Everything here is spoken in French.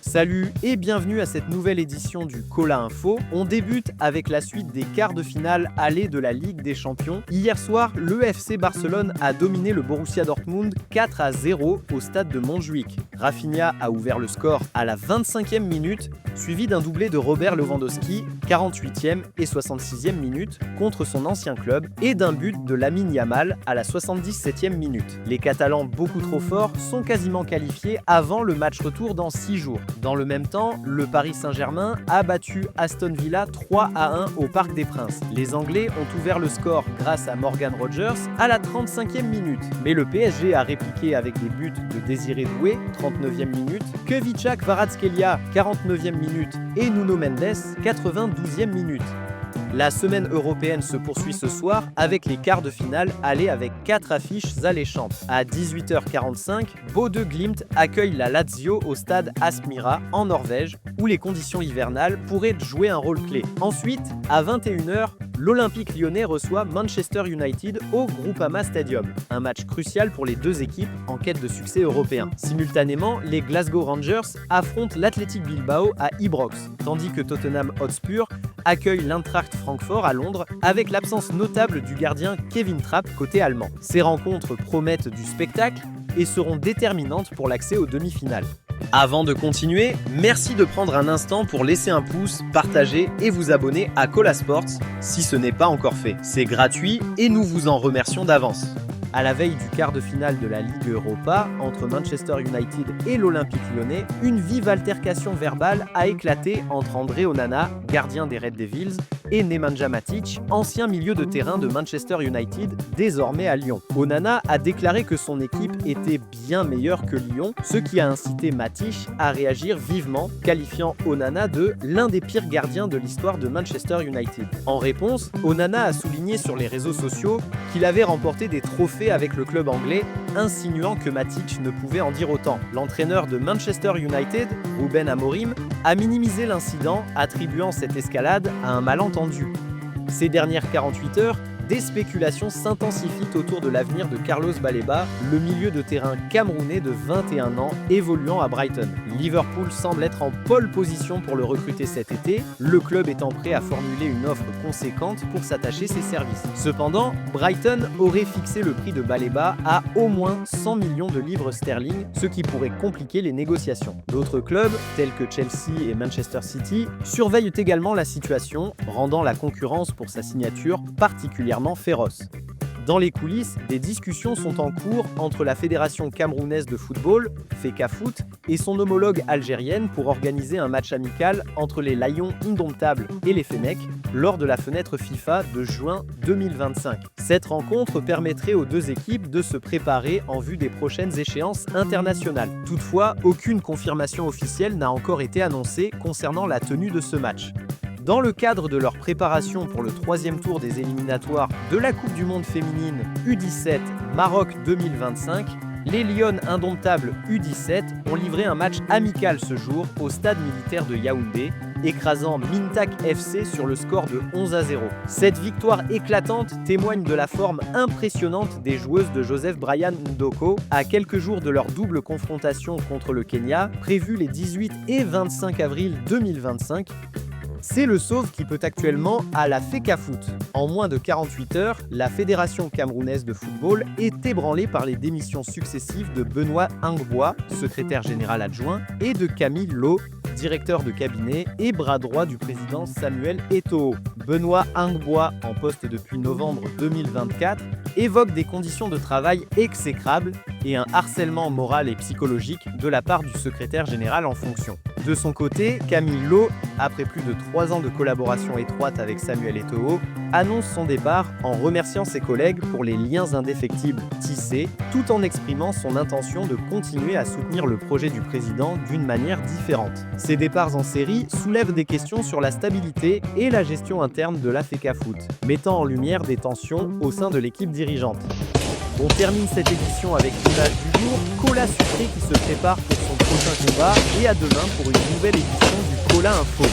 Salut et bienvenue à cette nouvelle édition du Cola Info. On débute avec la suite des quarts de finale allés de la Ligue des Champions. Hier soir, le FC Barcelone a dominé le Borussia Dortmund 4-0 au stade de Montjuïc. Rafinha a ouvert le score à la 25e minute, suivi d'un doublé de Robert Lewandowski, 48e et 66e minute, contre son ancien club, et d'un but de Lamine Yamal à la 77e minute. Les Catalans, beaucoup trop forts, sont quasiment qualifiés avant le match retour dans 6 jours. Dans le même temps, le Paris Saint-Germain a battu Aston Villa 3-1 au Parc des Princes. Les Anglais ont ouvert le score grâce à Morgan Rogers à la 35e minute. Mais le PSG a répliqué avec des buts de Désiré Doué, 39e minute, Khvicha Kvaratskhelia, 49e minute et Nuno Mendes, 92e minute. La semaine européenne se poursuit ce soir avec les quarts de finale allés avec 4 affiches alléchantes. À 18h45, Bodø Glimt accueille la Lazio au stade Aspmyra en Norvège où les conditions hivernales pourraient jouer un rôle clé. Ensuite, à 21h, l'Olympique lyonnais reçoit Manchester United au Groupama Stadium. Un match crucial pour les deux équipes en quête de succès européen. Simultanément, les Glasgow Rangers affrontent l'Athletic Bilbao à Ibrox, tandis que Tottenham Hotspur accueille l'Eintracht Francfort à Londres avec l'absence notable du gardien Kevin Trapp côté allemand. Ces rencontres promettent du spectacle et seront déterminantes pour l'accès aux demi-finales. Avant de continuer, merci de prendre un instant pour laisser un pouce, partager et vous abonner à Cola Sports si ce n'est pas encore fait. C'est gratuit et nous vous en remercions d'avance. À la veille du quart de finale de la Ligue Europa entre Manchester United et l'Olympique lyonnais, une vive altercation verbale a éclaté entre André Onana, gardien des Red Devils, et Nemanja Matic, ancien milieu de terrain de Manchester United, désormais à Lyon. Onana a déclaré que son équipe était bien meilleure que Lyon, ce qui a incité Matic à réagir vivement, qualifiant Onana de l'un des pires gardiens de l'histoire de Manchester United. En réponse, Onana a souligné sur les réseaux sociaux qu'il avait remporté des trophées avec le club anglais, insinuant que Matic ne pouvait en dire autant. L'entraîneur de Manchester United, Ruben Amorim, a minimisé l'incident, attribuant cette escalade à un malentendu. Ces dernières 48 heures, des spéculations s'intensifient autour de l'avenir de Carlos Baleba, le milieu de terrain camerounais de 21 ans évoluant à Brighton. Liverpool semble être en pole position pour le recruter cet été, le club étant prêt à formuler une offre conséquente pour s'attacher ses services. Cependant, Brighton aurait fixé le prix de Baleba à au moins 100 millions de livres sterling, ce qui pourrait compliquer les négociations. D'autres clubs, tels que Chelsea et Manchester City, surveillent également la situation, rendant la concurrence pour sa signature particulièrement féroce. Dans les coulisses, des discussions sont en cours entre la Fédération camerounaise de football, FECAFOOT, et son homologue algérienne pour organiser un match amical entre les Lions indomptables et les Fennecs lors de la fenêtre FIFA de juin 2025. Cette rencontre permettrait aux deux équipes de se préparer en vue des prochaines échéances internationales. Toutefois, aucune confirmation officielle n'a encore été annoncée concernant la tenue de ce match. Dans le cadre de leur préparation pour le 3e tour des éliminatoires de la Coupe du Monde féminine U17 Maroc 2025, les Lionnes indomptables U17 ont livré un match amical ce jour au stade militaire de Yaoundé, écrasant Mintak FC sur le score de 11-0. Cette victoire éclatante témoigne de la forme impressionnante des joueuses de Joseph Brian Ndoko à quelques jours de leur double confrontation contre le Kenya, prévue les 18 et 25 avril 2025. C'est le sauve qui peut actuellement à la FECAFOOT. En moins de 48 heures, la Fédération camerounaise de football est ébranlée par les démissions successives de Benoît Ingbois, secrétaire général adjoint, et de Camille Lowe, directeur de cabinet et bras droit du président Samuel Eto'o. Benoît Ingbois, en poste depuis novembre 2024, évoque des conditions de travail exécrables et un harcèlement moral et psychologique de la part du secrétaire général en fonction. De son côté, Camille Lowe, après plus de 3 ans de collaboration étroite avec Samuel Eto'o, annonce son départ en remerciant ses collègues pour les liens indéfectibles tissés, tout en exprimant son intention de continuer à soutenir le projet du président d'une manière différente. Ces départs en série soulèvent des questions sur la stabilité et la gestion interne de la FECAFOOT, mettant en lumière des tensions au sein de l'équipe dirigeante. On termine cette édition avec l'image du jour, Cola Sucré qui se prépare pour son prochain combat, et à demain pour une nouvelle édition du Cola Info.